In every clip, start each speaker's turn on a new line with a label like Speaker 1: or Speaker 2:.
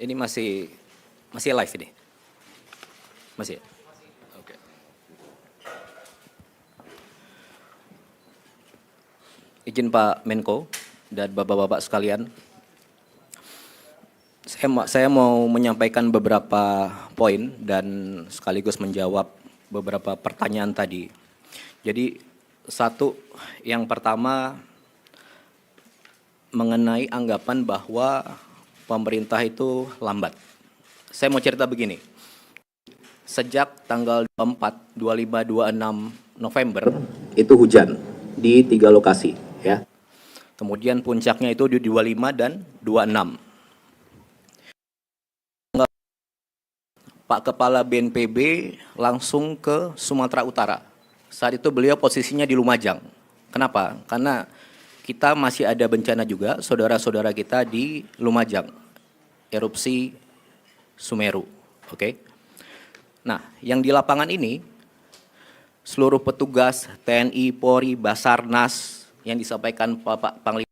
Speaker 1: Ini masih live ini? Masih ya? Oke. Izin Pak Menko dan Bapak-Bapak sekalian, saya mau menyampaikan beberapa poin dan sekaligus menjawab beberapa pertanyaan tadi. Jadi yang pertama mengenai anggapan bahwa pemerintah itu lambat. Saya mau cerita begini. Sejak tanggal 24, 25, 26 November itu hujan di 3 lokasi ya. Kemudian puncaknya itu di 25 dan 26. Pak Kepala BNPB langsung ke Sumatera Utara. Saat itu beliau posisinya di Lumajang. Kenapa? Karena kita masih ada bencana juga, saudara-saudara kita di Lumajang, erupsi Sumeru. Oke. Nah, yang di lapangan ini, seluruh petugas TNI, Polri, Basarnas, yang disampaikan Bapak Panglima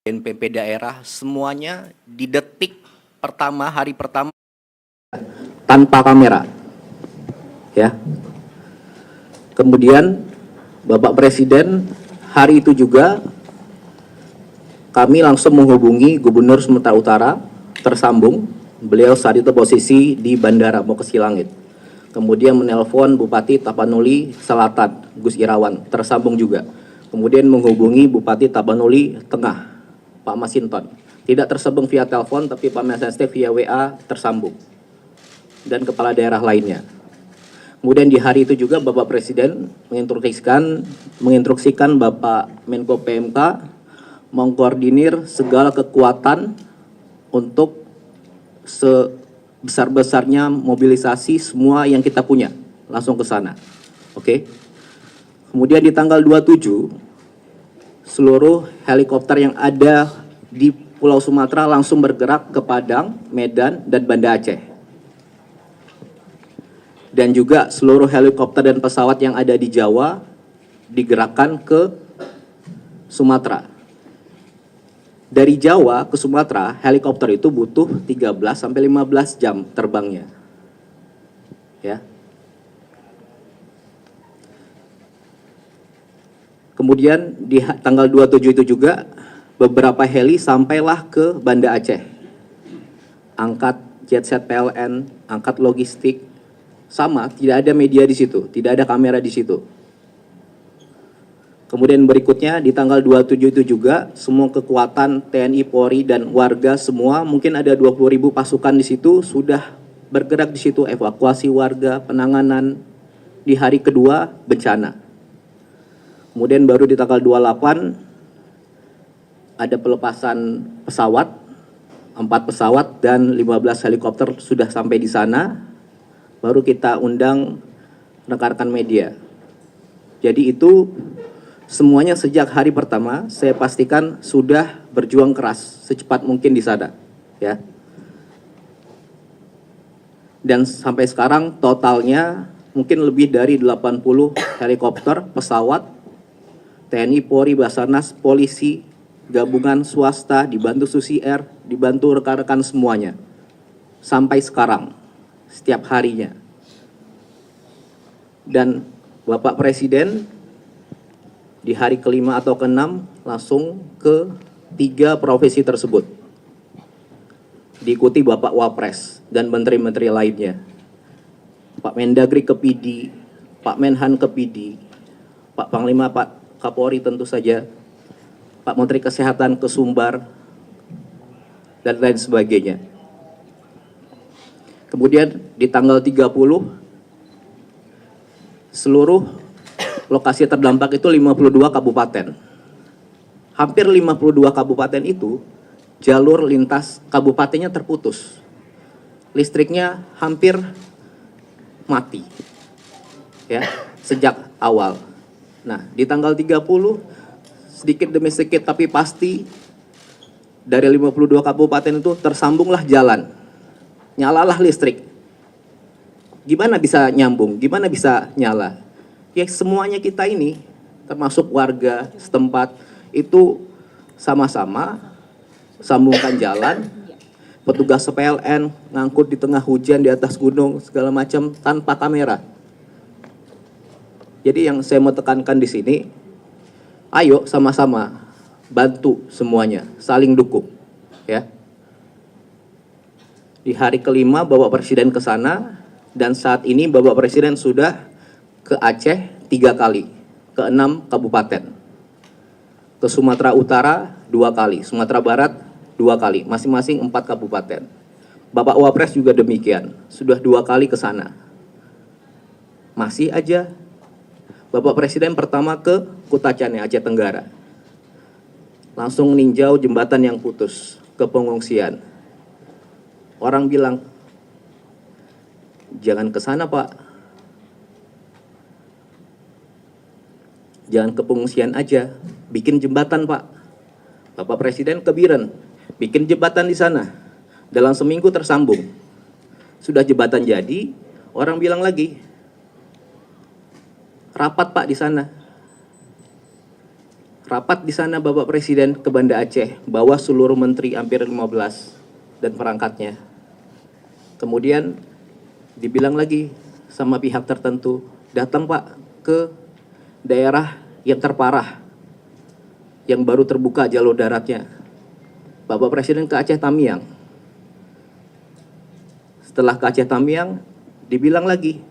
Speaker 1: BNPB daerah, semuanya di detik pertama, hari pertama, tanpa kamera. Ya. Kemudian Bapak Presiden hari itu juga kami langsung menghubungi Gubernur Sumatera Utara, tersambung. Beliau saat itu posisi di bandara mau ke Silangit. Kemudian menelpon Bupati Tapanuli Selatan, Gus Irawan, tersambung juga. Kemudian menghubungi Bupati Tapanuli Tengah, Pak Masinton. Tidak tersambung via telepon, tapi Pak Masinton via WA tersambung. Dan kepala daerah lainnya. Kemudian di hari itu juga Bapak Presiden menginstruksikan Bapak Menko PMK mengkoordinir segala kekuatan untuk sebesar-besarnya mobilisasi semua yang kita punya langsung ke sana. Oke. Kemudian di tanggal 27 seluruh helikopter yang ada di Pulau Sumatera langsung bergerak ke Padang, Medan, dan Banda Aceh. Dan juga seluruh helikopter dan pesawat yang ada di Jawa digerakkan ke Sumatera. Dari Jawa ke Sumatera, helikopter itu butuh 13-15 jam terbangnya. Ya. Kemudian di tanggal 27 itu juga beberapa heli sampailah ke Banda Aceh. Angkat jetset PLN, angkat logistik, sama, tidak ada media di situ, tidak ada kamera di situ. Kemudian berikutnya di tanggal 27 itu juga semua kekuatan TNI, Polri, dan warga semua, mungkin ada 20.000 pasukan di situ, sudah bergerak di situ, evakuasi warga, penanganan di hari kedua bencana. Kemudian baru di tanggal 28 ada pelepasan pesawat, 4 pesawat dan 15 helikopter sudah sampai di sana. Baru kita undang rekan-rekan media. Jadi itu semuanya sejak hari pertama saya pastikan sudah berjuang keras secepat mungkin di sana, ya. Dan sampai sekarang totalnya mungkin lebih dari 80 helikopter, pesawat, TNI, Polri, Basarnas, polisi, gabungan swasta, dibantu Susi Air, dibantu rekan-rekan semuanya. Sampai sekarang. Setiap harinya. Dan Bapak Presiden di hari kelima atau keenam langsung ke 3 profesi tersebut. Diikuti Bapak Wapres dan menteri-menteri lainnya. Pak Mendagri ke PD, Pak Menhan ke PD, Pak Panglima, Pak Kapolri tentu saja, Pak Menteri Kesehatan ke Sumbar, dan lain sebagainya. Kemudian di tanggal 30 seluruh lokasi terdampak itu 52 kabupaten. Hampir 52 kabupaten itu jalur lintas kabupatennya terputus. Listriknya hampir mati. Ya, sejak awal. Nah, di tanggal 30 sedikit demi sedikit tapi pasti dari 52 kabupaten itu tersambunglah jalan. Nyalalah listrik. Gimana bisa nyambung? Gimana bisa nyala? Ya semuanya kita ini, termasuk warga setempat, itu sama-sama sambungkan jalan, petugas PLN ngangkut di tengah hujan di atas gunung segala macam tanpa kamera. Jadi yang saya mau tekankan di sini, ayo sama-sama bantu semuanya, saling dukung, ya. Di hari kelima Bapak Presiden ke sana, dan saat ini Bapak Presiden sudah ke Aceh 3 kali, ke 6 kabupaten. Ke Sumatera Utara 2 kali, Sumatera Barat 2 kali, masing-masing 4 kabupaten. Bapak Wapres juga demikian, sudah 2 kali ke sana. Masih aja Bapak Presiden pertama ke Kutacane, Aceh Tenggara. Langsung meninjau jembatan yang putus, ke pengungsian. Orang bilang, jangan ke sana Pak. Jangan ke pengungsian aja, bikin jembatan Pak. Bapak Presiden ke Biren, bikin jembatan di sana. Dalam seminggu tersambung. Sudah jembatan jadi, orang bilang lagi, rapat Pak di sana. Rapat di sana Bapak Presiden ke Banda Aceh, bawa seluruh menteri hampir 15 dan perangkatnya. Kemudian dibilang lagi sama pihak tertentu, datang Pak ke daerah yang terparah, yang baru terbuka jalur daratnya. Bapak Presiden ke Aceh Tamiang. Setelah ke Aceh Tamiang, dibilang lagi,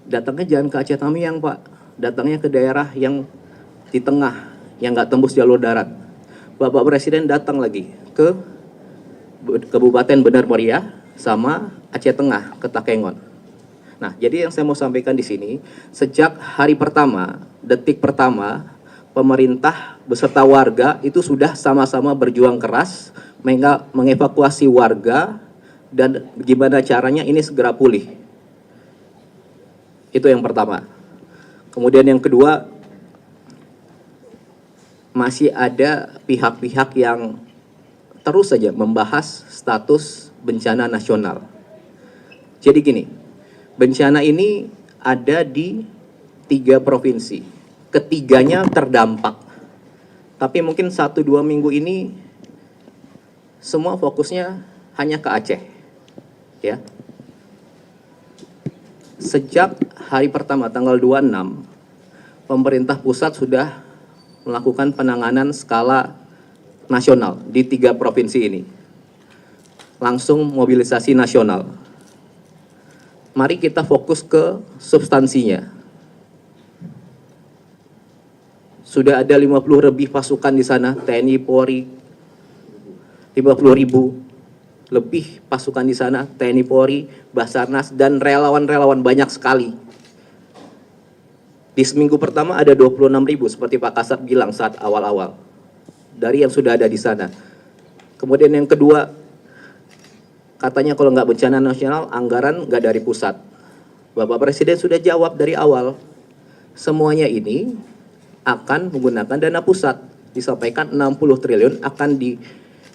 Speaker 1: datangnya jangan ke Aceh Tamiang Pak, datangnya ke daerah yang di tengah, yang nggak tembus jalur darat. Bapak Presiden datang lagi ke Kabupaten Benar Meriah sama Aceh Tengah ke Takengon. Nah, jadi yang saya mau sampaikan di sini, sejak hari pertama, detik pertama, pemerintah beserta warga itu sudah sama-sama berjuang keras mengevakuasi warga dan gimana caranya ini segera pulih. Itu yang pertama. Kemudian yang kedua, masih ada pihak-pihak yang terus saja membahas status bencana nasional. Jadi gini, bencana ini ada di 3 provinsi, ketiganya terdampak. Tapi mungkin 1-2 minggu ini semua fokusnya hanya ke Aceh, ya. Sejak hari pertama tanggal 26, pemerintah pusat sudah melakukan penanganan skala nasional di 3 provinsi ini. Langsung mobilisasi nasional. Mari kita fokus ke substansinya. Sudah ada 50 lebih pasukan di sana, TNI, Polri, 50.000 lebih pasukan di sana, TNI, Polri, Basarnas, dan relawan-relawan banyak sekali. Di seminggu pertama ada 26.000 seperti Pak Kasat bilang saat awal-awal, dari yang sudah ada di sana. Kemudian yang kedua, katanya kalau nggak bencana nasional, anggaran nggak dari pusat. Bapak Presiden sudah jawab dari awal, semuanya ini akan menggunakan dana pusat. Disampaikan 60 triliun akan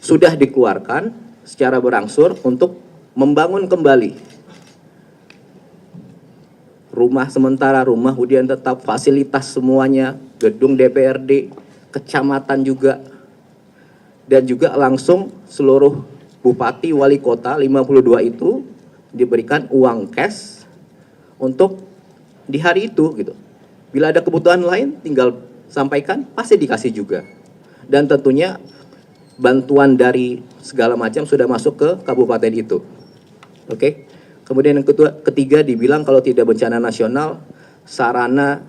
Speaker 1: sudah dikeluarkan secara berangsur untuk membangun kembali rumah sementara, rumah hunian tetap, fasilitas semuanya, gedung DPRD, kecamatan juga, dan juga langsung seluruh bupati, wali kota 52 itu diberikan uang cash untuk di hari itu gitu. Bila ada kebutuhan lain tinggal sampaikan, pasti dikasih juga. Dan tentunya bantuan dari segala macam sudah masuk ke kabupaten itu. Oke. Kemudian yang ketiga dibilang kalau tidak bencana nasional, sarana,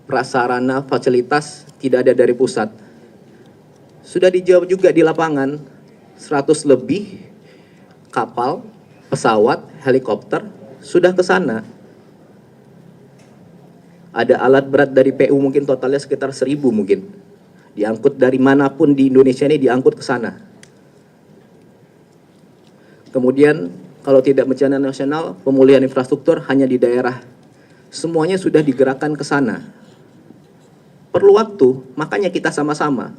Speaker 1: prasarana, fasilitas tidak ada dari pusat. Sudah dijawab juga di lapangan, 100 lebih kapal, pesawat, helikopter sudah ke sana. Ada alat berat dari PU mungkin totalnya sekitar 1.000 mungkin. Diangkut dari manapun di Indonesia ini diangkut ke sana. Kemudian kalau tidak bencana nasional, pemulihan infrastruktur hanya di daerah. Semuanya sudah digerakkan ke sana. Perlu waktu, makanya kita sama-sama.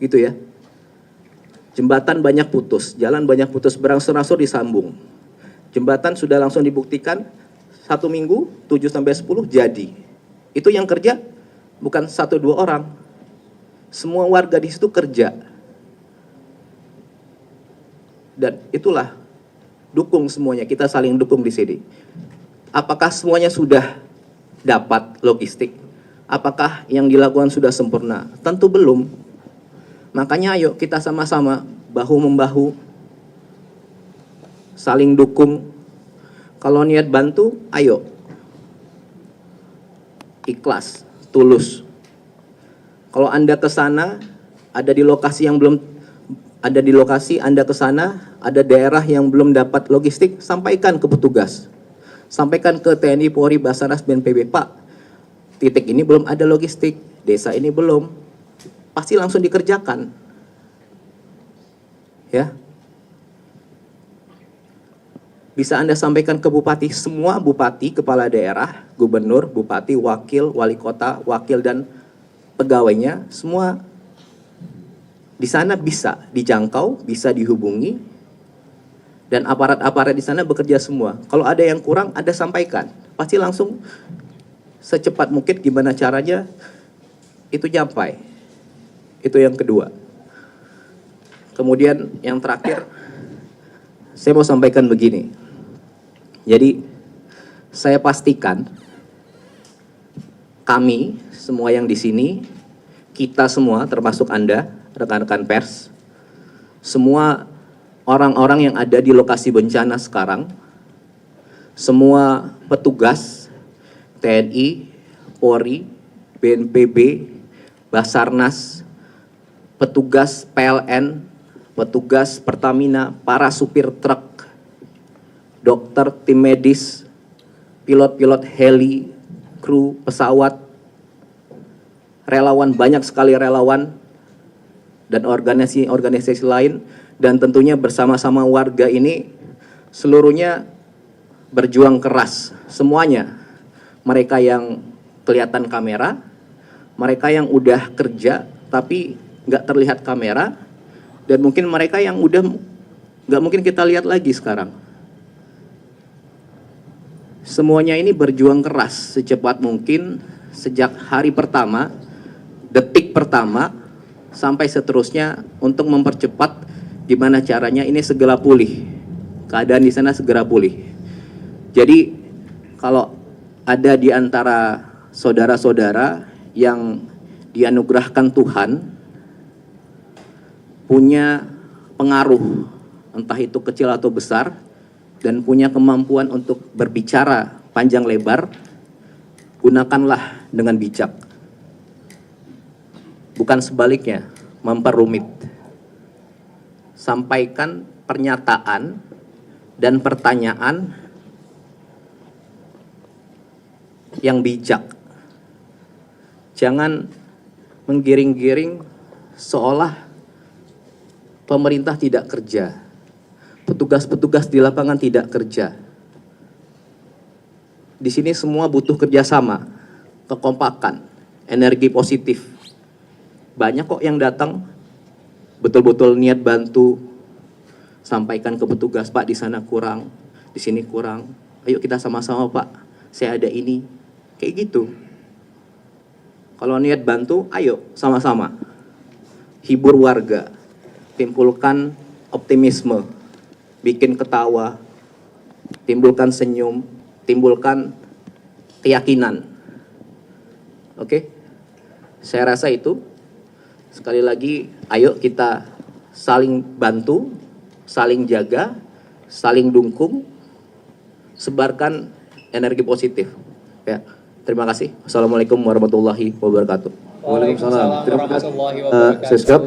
Speaker 1: Gitu ya. Jembatan banyak putus, jalan banyak putus, berangsur-angsur disambung. Jembatan sudah langsung dibuktikan 1 minggu, 7-10 jadi. Itu yang kerja bukan 1-2 orang. Semua warga di situ kerja. Dan itulah, dukung semuanya, kita saling dukung di sini. Apakah semuanya sudah dapat logistik? Apakah yang dilakukan sudah sempurna? Tentu belum. Makanya ayo kita sama-sama bahu-membahu, saling dukung. Kalau niat bantu, ayo. Ikhlas, tulus. Kalau Anda ke sana, ada di lokasi yang belum, ada di lokasi Anda ke sana, ada daerah yang belum dapat logistik, sampaikan ke petugas. Sampaikan ke TNI, Polri, Basarnas, BNPB, Pak, titik ini belum ada logistik, desa ini belum. Pasti langsung dikerjakan. Ya. Bisa Anda sampaikan ke bupati, semua bupati, kepala daerah, gubernur, bupati, wakil, wali kota, wakil, dan pegawainya, semua di sana bisa dijangkau, bisa dihubungi, dan aparat-aparat di sana bekerja semua. Kalau ada yang kurang, Anda sampaikan. Pasti langsung secepat mungkin gimana caranya itu nyampai. Itu yang kedua. Kemudian yang terakhir, saya mau sampaikan begini. Jadi, saya pastikan kami semua yang di sini, kita semua termasuk Anda, rekan-rekan pers, semua orang-orang yang ada di lokasi bencana sekarang, semua petugas TNI, Polri, BNPB, Basarnas, petugas PLN, petugas Pertamina, para supir truk, dokter, tim medis, pilot-pilot heli, kru pesawat, relawan, banyak sekali relawan, dan organisasi-organisasi lain, dan tentunya bersama-sama warga ini seluruhnya berjuang keras, semuanya. Mereka yang kelihatan kamera, mereka yang udah kerja tapi nggak terlihat kamera, dan mungkin mereka yang udah nggak mungkin kita lihat lagi sekarang. Semuanya ini berjuang keras secepat mungkin sejak hari pertama, detik pertama, sampai seterusnya untuk mempercepat gimana caranya ini segera pulih. Keadaan di sana segera pulih. Jadi kalau ada di antara saudara-saudara yang dianugerahkan Tuhan punya pengaruh, entah itu kecil atau besar, dan punya kemampuan untuk berbicara panjang lebar, gunakanlah dengan bijak. Bukan sebaliknya, memperumit. Sampaikan pernyataan dan pertanyaan yang bijak. Jangan menggiring-giring seolah pemerintah tidak kerja. Petugas-petugas di lapangan tidak kerja. Di sini semua butuh kerjasama, kekompakan, energi positif. Banyak kok yang datang, betul-betul niat bantu, sampaikan ke petugas, Pak di sana kurang, di sini kurang. Ayo kita sama-sama Pak, saya ada ini. Kayak gitu. Kalau niat bantu, ayo sama-sama. Hibur warga, timbulkan optimisme, bikin ketawa, timbulkan senyum, timbulkan keyakinan. Oke? Saya rasa itu. Sekali lagi, ayo kita saling bantu, saling jaga, saling dukung, sebarkan energi positif. Ya, terima kasih. Assalamualaikum warahmatullahi wabarakatuh.
Speaker 2: Waalaikumsalam warahmatullahi wabarakatuh.
Speaker 3: Siskap.